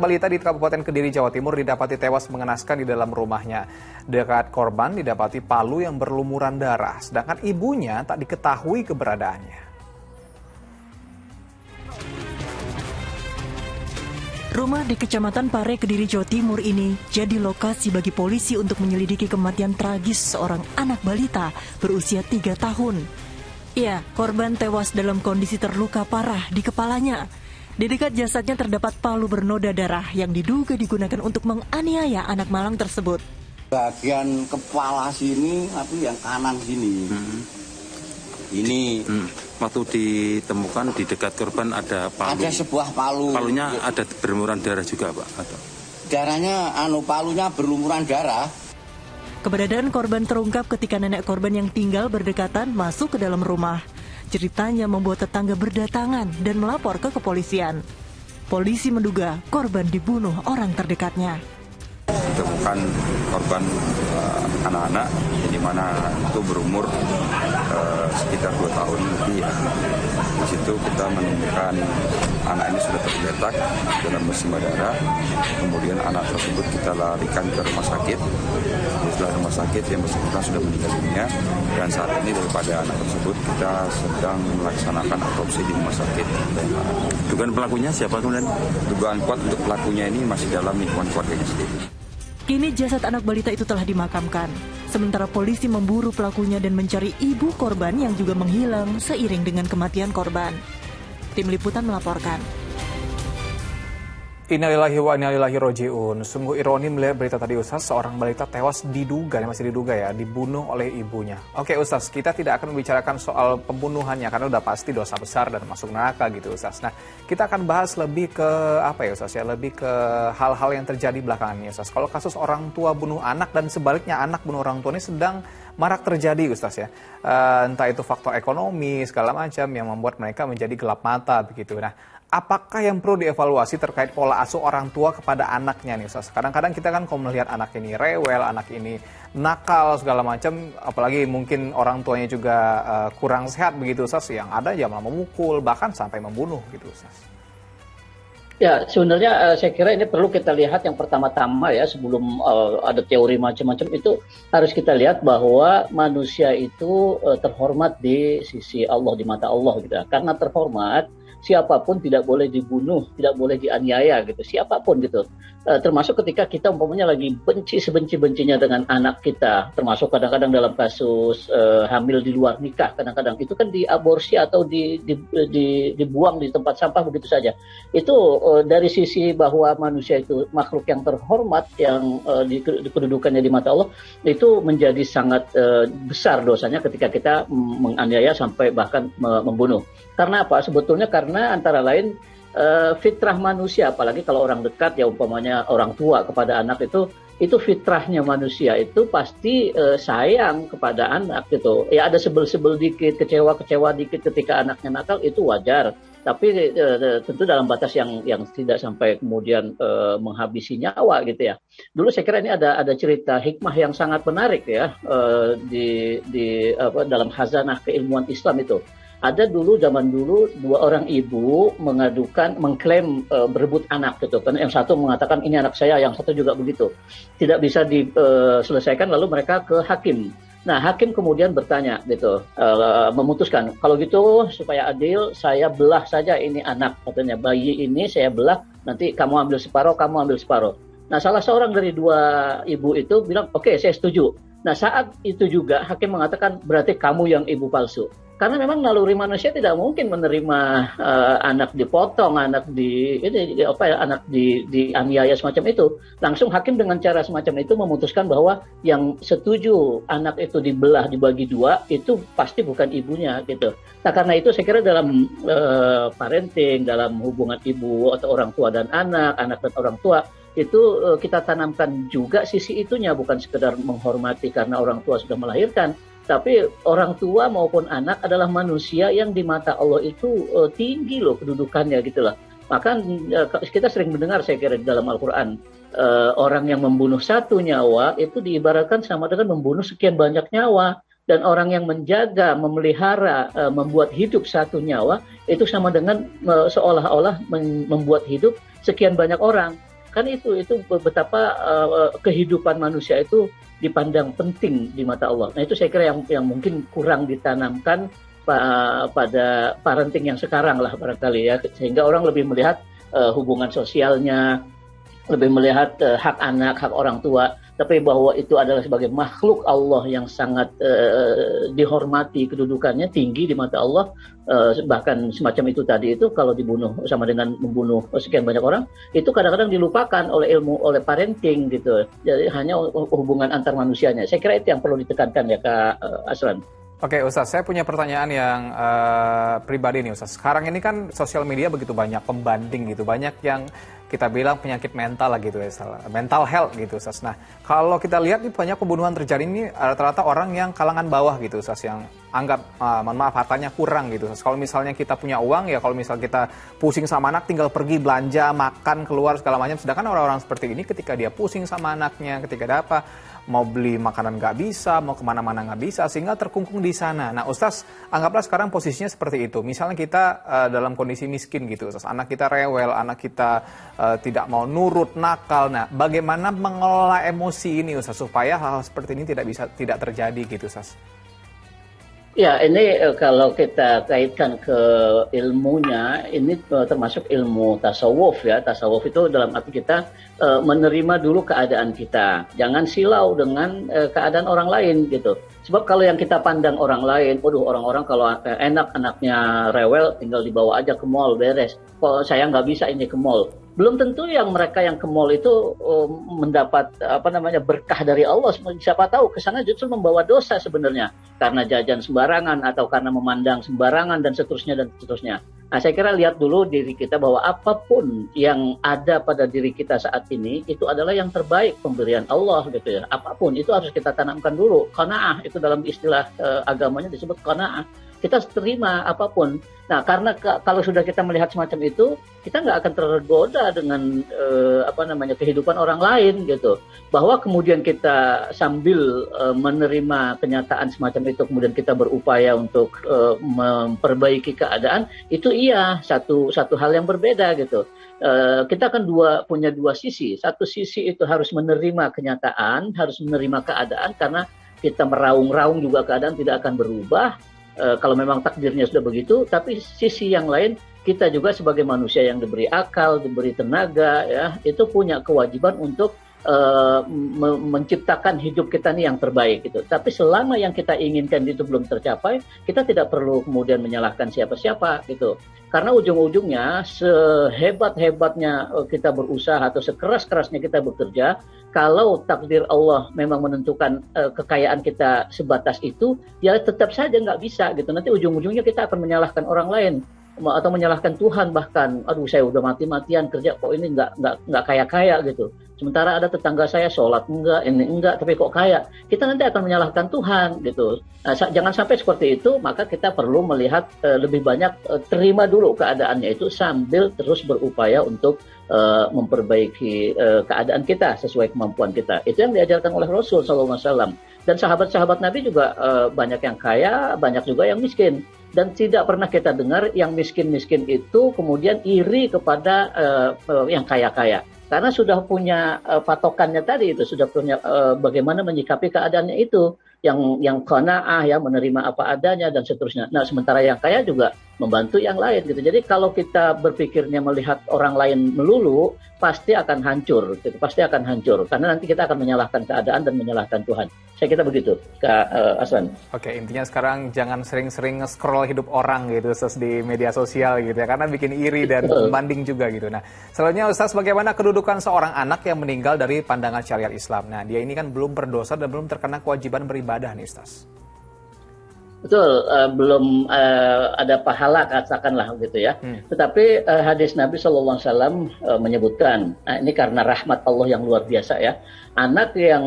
balita di Kabupaten Kediri, Jawa Timur didapati tewas mengenaskan di dalam rumahnya. Dekat korban didapati palu yang berlumuran darah, sedangkan ibunya tak diketahui keberadaannya. Rumah di Kecamatan Pare, Kediri, Jawa Timur ini jadi lokasi bagi polisi untuk menyelidiki kematian tragis seorang anak balita berusia 3 tahun. Ya, korban tewas dalam kondisi terluka parah di kepalanya. Di dekat jasadnya terdapat palu bernoda darah yang diduga digunakan untuk menganiaya anak malang tersebut. Bagian kepala sini, yang kanan sini. Ini waktu ditemukan di dekat korban ada palu. Ada sebuah palu. Palunya ada berlumuran darah juga, Pak? Atau? Darahnya, palunya berlumuran darah. Keberadaan korban terungkap ketika nenek korban yang tinggal berdekatan masuk ke dalam rumah. Ceritanya membuat tetangga berdatangan dan melapor ke kepolisian. Polisi menduga korban dibunuh orang terdekatnya. Ditemukan korban anak-anak di mana itu berumur sekitar 2 tahun lebih ya. Di situ kita menemukan anak ini sudah tergeletak dalam bersimbah darah. Kemudian anak tersebut kita larikan ke rumah sakit. Setelah rumah sakit yang bersangkutan sudah meninggal dunia, dan saat ini daripada anak tersebut kita sedang melaksanakan otopsi di rumah sakit. Dugaan pelakunya siapa kemudian? Dugaan kuat untuk pelakunya ini masih dalam lingkungan keluarganya sendiri. Kini jasad anak balita itu telah dimakamkan. Sementara polisi memburu pelakunya dan mencari ibu korban yang juga menghilang seiring dengan kematian korban. Tim Liputan melaporkan. Innalillahi wa inna ilaihi raji'un. Sungguh ironi melihat berita tadi, Ustaz, seorang balita tewas masih diduga dibunuh oleh ibunya. Oke, Ustaz, kita tidak akan membicarakan soal pembunuhannya karena udah pasti dosa besar dan masuk neraka gitu, Ustaz. Nah, kita akan bahas lebih ke Ustaz lebih ke hal-hal yang terjadi belakangan ini, Ustaz. Kalau kasus orang tua bunuh anak dan sebaliknya anak bunuh orang tua ini sedang marak terjadi, Ustaz ya. Entah itu faktor ekonomi segala macam yang membuat mereka menjadi gelap mata begitu. Nah, apakah yang perlu dievaluasi terkait pola asuh orang tua kepada anaknya nih, Ustaz? Kadang-kadang kita kan kalau melihat anak ini rewel, anak ini nakal segala macam, apalagi mungkin orang tuanya juga kurang sehat begitu, Ustaz, yang ada aja malah memukul bahkan sampai membunuh gitu, Ustaz. Ya, sebenarnya saya kira ini perlu kita lihat yang pertama-tama ya, sebelum ada teori macam-macam itu harus kita lihat bahwa manusia itu terhormat di sisi Allah, di mata Allah gitu. Karena terhormat, siapapun tidak boleh dibunuh, tidak boleh dianiaya gitu, siapapun gitu. Termasuk ketika kita umpamanya lagi benci sebenci-bencinya dengan anak kita, termasuk kadang-kadang dalam kasus hamil di luar nikah, kadang-kadang itu kan diaborsi atau dibuang di tempat sampah begitu saja. Itu dari sisi bahwa manusia itu makhluk yang terhormat, yang di kedudukannya di mata Allah, itu menjadi sangat besar dosanya ketika kita menganiaya sampai bahkan membunuh. Karena apa? Sebetulnya karena antara lain fitrah manusia, apalagi kalau orang dekat ya umpamanya orang tua kepada anak itu fitrahnya manusia itu pasti sayang kepada anak gitu. Ya ada sebel-sebel dikit, kecewa-kecewa dikit ketika anaknya nakal, itu wajar. Tapi tentu dalam batas yang tidak sampai kemudian menghabisi nyawa gitu ya. Dulu saya kira ini ada cerita hikmah yang sangat menarik ya dalam khazanah keilmuan Islam itu. Ada zaman dulu 2 orang ibu mengklaim berebut anak gitu kan. Yang satu mengatakan ini anak saya, yang satu juga begitu. Tidak bisa diselesaikan, lalu mereka ke hakim. Nah, hakim kemudian bertanya gitu, memutuskan kalau gitu supaya adil saya belah saja ini anak, katanya bayi ini saya belah, nanti kamu ambil separuh, kamu ambil separuh. Nah, salah seorang dari 2 ibu itu bilang oke, saya setuju. Nah, saat itu juga hakim mengatakan berarti kamu yang ibu palsu. Karena memang naluri manusia tidak mungkin menerima anak dipotong, anak dianiaya semacam itu. Langsung hakim dengan cara semacam itu memutuskan bahwa yang setuju anak itu dibelah dibagi 2 itu pasti bukan ibunya gitu. Nah, karena itu saya kira dalam parenting, dalam hubungan ibu atau orang tua dan anak dan orang tua itu kita tanamkan juga sisi itunya, bukan sekedar menghormati karena orang tua sudah melahirkan. Tapi orang tua maupun anak adalah manusia yang di mata Allah itu tinggi loh kedudukannya gitu loh. Maka kita sering mendengar saya kira di dalam Al-Quran, orang yang membunuh 1 nyawa itu diibaratkan sama dengan membunuh sekian banyak nyawa. Dan orang yang menjaga, memelihara, membuat hidup 1 nyawa itu sama dengan seolah-olah membuat hidup sekian banyak orang. Kan itu betapa kehidupan manusia itu dipandang penting di mata Allah. Nah itu saya kira yang mungkin kurang ditanamkan pada parenting yang sekarang lah barangkali ya, sehingga orang lebih melihat hubungan sosialnya, lebih melihat hak anak, hak orang tua, tapi bahwa itu adalah sebagai makhluk Allah yang sangat dihormati, kedudukannya tinggi di mata Allah, bahkan semacam itu tadi itu kalau dibunuh sama dengan membunuh sekian banyak orang, itu kadang-kadang dilupakan oleh oleh parenting gitu. Jadi hanya hubungan antar manusianya. Saya kira itu yang perlu ditekankan ya Kak Aslan. Oke Ustaz, saya punya pertanyaan yang pribadi nih Ustaz. Sekarang ini kan sosial media begitu banyak pembanding gitu, banyak yang kita bilang penyakit mental lah gitu ya, mental health gitu Ustaz. Nah, kalau kita lihat nih banyak pembunuhan terjadi ini rata-rata orang yang kalangan bawah gitu Ustaz, yang anggap, mohon maaf, hartanya kurang gitu Ustaz. Kalau misalnya kita punya uang ya, kalau misal kita pusing sama anak tinggal pergi belanja, makan, keluar segala macam. Sedangkan orang-orang seperti ini ketika dia pusing sama anaknya, ketika ada apa, mau beli makanan nggak bisa, mau kemana-mana nggak bisa, sehingga terkungkung di sana. Nah Ustaz, anggaplah sekarang posisinya seperti itu. Misalnya kita dalam kondisi miskin gitu Ustaz, anak kita rewel, anak kita tidak mau nurut, nakal. Nah bagaimana mengelola emosi ini Ustaz, supaya hal-hal seperti ini tidak terjadi gitu Ustaz? Ya, ini kalau kita kaitkan ke ilmunya, ini termasuk ilmu tasawuf ya. Tasawuf itu dalam arti kita menerima dulu keadaan kita. Jangan silau dengan keadaan orang lain gitu. Sebab kalau yang kita pandang orang lain, waduh orang-orang kalau enak anaknya rewel, tinggal dibawa aja ke mall, beres. Kok saya nggak bisa ini ke mall. Belum tentu yang mereka yang ke mall itu mendapat berkah dari Allah. Siapa tahu kesana justru membawa dosa sebenarnya karena jajan sembarangan atau karena memandang sembarangan dan seterusnya dan seterusnya. Nah, saya kira lihat dulu diri kita bahwa apapun yang ada pada diri kita saat ini itu adalah yang terbaik pemberian Allah gitu ya. Apapun itu harus kita tanamkan dulu. Qanaah itu dalam istilah agamanya disebut qanaah. Kita terima apapun. Nah, karena kalau sudah kita melihat semacam itu, kita nggak akan tergoda dengan kehidupan orang lain gitu. Bahwa kemudian kita sambil menerima kenyataan semacam itu, kemudian kita berupaya untuk memperbaiki keadaan, itu iya satu hal yang berbeda gitu. Kita kan punya dua sisi. Satu sisi itu harus menerima kenyataan, harus menerima keadaan karena kita meraung-raung juga keadaan tidak akan berubah. Kalau memang takdirnya sudah begitu, tapi sisi yang lain kita juga sebagai manusia yang diberi akal, diberi tenaga, ya itu punya kewajiban untuk menciptakan hidup kita nih yang terbaik gitu. Tapi selama yang kita inginkan itu belum tercapai, kita tidak perlu kemudian menyalahkan siapa-siapa gitu. Karena ujung-ujungnya sehebat-hebatnya kita berusaha atau sekeras-kerasnya kita bekerja, kalau takdir Allah memang menentukan kekayaan kita sebatas itu, ya tetap saja nggak bisa gitu. Nanti ujung-ujungnya kita akan menyalahkan orang lain atau menyalahkan Tuhan bahkan. Aduh, saya udah mati-matian kerja kok ini nggak kaya-kaya gitu. Sementara ada tetangga saya sholat enggak, ini enggak, tapi kok kaya. Kita nanti akan menyalahkan Tuhan gitu. Nah, jangan sampai seperti itu, maka kita perlu melihat lebih banyak terima dulu keadaannya itu sambil terus berupaya untuk memperbaiki keadaan kita sesuai kemampuan kita. Itu yang diajarkan oleh Rasul SAW. Dan sahabat-sahabat Nabi juga banyak yang kaya, banyak juga yang miskin. Dan tidak pernah kita dengar yang miskin-miskin itu kemudian iri kepada yang kaya-kaya. Karena sudah punya patokannya tadi itu, sudah punya bagaimana menyikapi keadaannya itu, yang qanaah ya, menerima apa adanya dan seterusnya. Nah, sementara yang kaya juga membantu yang lain gitu. Jadi kalau kita berpikirnya melihat orang lain melulu, pasti akan hancur, gitu. Pasti akan hancur karena nanti kita akan menyalahkan keadaan dan menyalahkan Tuhan. Saya kira begitu, Kak Aswan. Oke, intinya sekarang jangan sering-sering nge-scroll hidup orang gitu Ustaz di media sosial gitu ya, karena bikin iri dan membanding juga gitu. Nah, selanjutnya Ustaz, bagaimana kedudukan seorang anak yang meninggal dari pandangan syariat Islam? Nah, dia ini kan belum berdosa dan belum terkena kewajiban beribadah nih Ustaz. Betul, belum ada pahala katakanlah gitu ya. Tetapi hadis Nabi SAW menyebutkan, nah, ini karena rahmat Allah yang luar biasa ya. Anak yang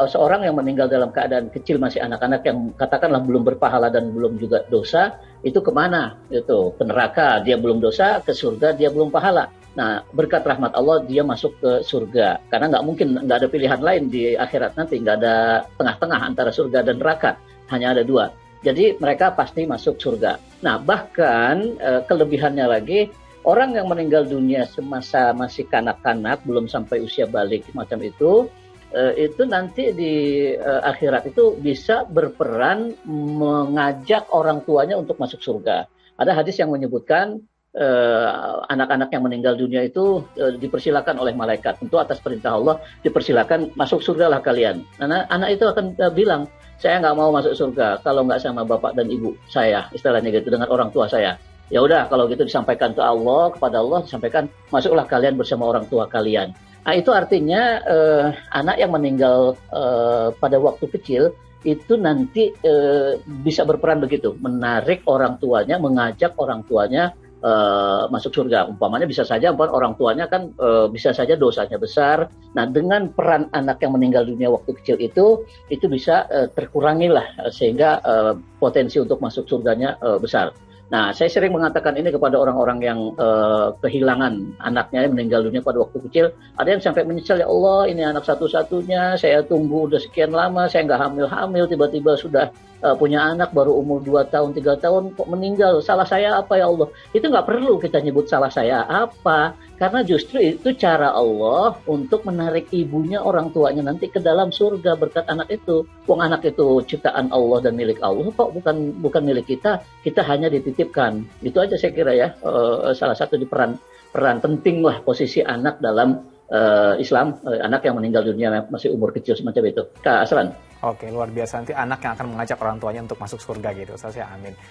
seorang yang meninggal dalam keadaan kecil, masih anak-anak yang katakanlah belum berpahala dan belum juga dosa, itu kemana? Itu ke neraka, dia belum dosa, ke surga dia belum pahala. Nah, berkat rahmat Allah dia masuk ke surga. Karena nggak ada pilihan lain di akhirat nanti, nggak ada tengah-tengah antara surga dan neraka, hanya ada dua. Jadi mereka pasti masuk surga. Nah, bahkan kelebihannya lagi, orang yang meninggal dunia semasa masih kanak-kanak, belum sampai usia balik macam itu nanti di akhirat itu bisa berperan mengajak orang tuanya untuk masuk surga. Ada hadis yang menyebutkan anak-anak yang meninggal dunia itu dipersilakan oleh malaikat, tentu atas perintah Allah, dipersilakan masuk surga lah kalian. Karena anak itu akan bilang, saya nggak mau masuk surga kalau nggak sama bapak dan ibu saya, istilahnya gitu, dengan orang tua saya. Ya udah, kalau gitu disampaikan ke Allah, kepada Allah disampaikan, masuklah kalian bersama orang tua kalian. Nah, itu artinya anak yang meninggal pada waktu kecil itu nanti bisa berperan begitu, menarik orang tuanya, mengajak orang tuanya masuk surga. Umpamanya bisa saja orang tuanya kan bisa saja dosanya besar. Nah, dengan peran anak yang meninggal dunia waktu kecil itu bisa terkurangi lah, sehingga potensi untuk masuk surganya besar. Nah, saya sering mengatakan ini kepada orang-orang yang kehilangan anaknya yang meninggal dunia pada waktu kecil. Ada yang sampai menyesal, ya Allah, ini anak satu-satunya, saya tunggu udah sekian lama, saya nggak hamil-hamil, tiba-tiba sudah punya anak baru umur 2 tahun, 3 tahun, kok meninggal, salah saya apa ya Allah? Itu nggak perlu kita nyebut salah saya apa, karena justru itu cara Allah untuk menarik ibunya, orang tuanya nanti ke dalam surga berkat anak itu. Wong anak itu ciptaan Allah dan milik Allah, kok bukan milik kita hanya dititipkan. Itu aja saya kira ya, salah satu di peran penting lah posisi anak dalam Islam, anak yang meninggal dunia masih umur kecil semacam itu. Kak Asran. Oke, luar biasa. Nanti anak yang akan mengajak orang tuanya untuk masuk surga gitu. Saya amin.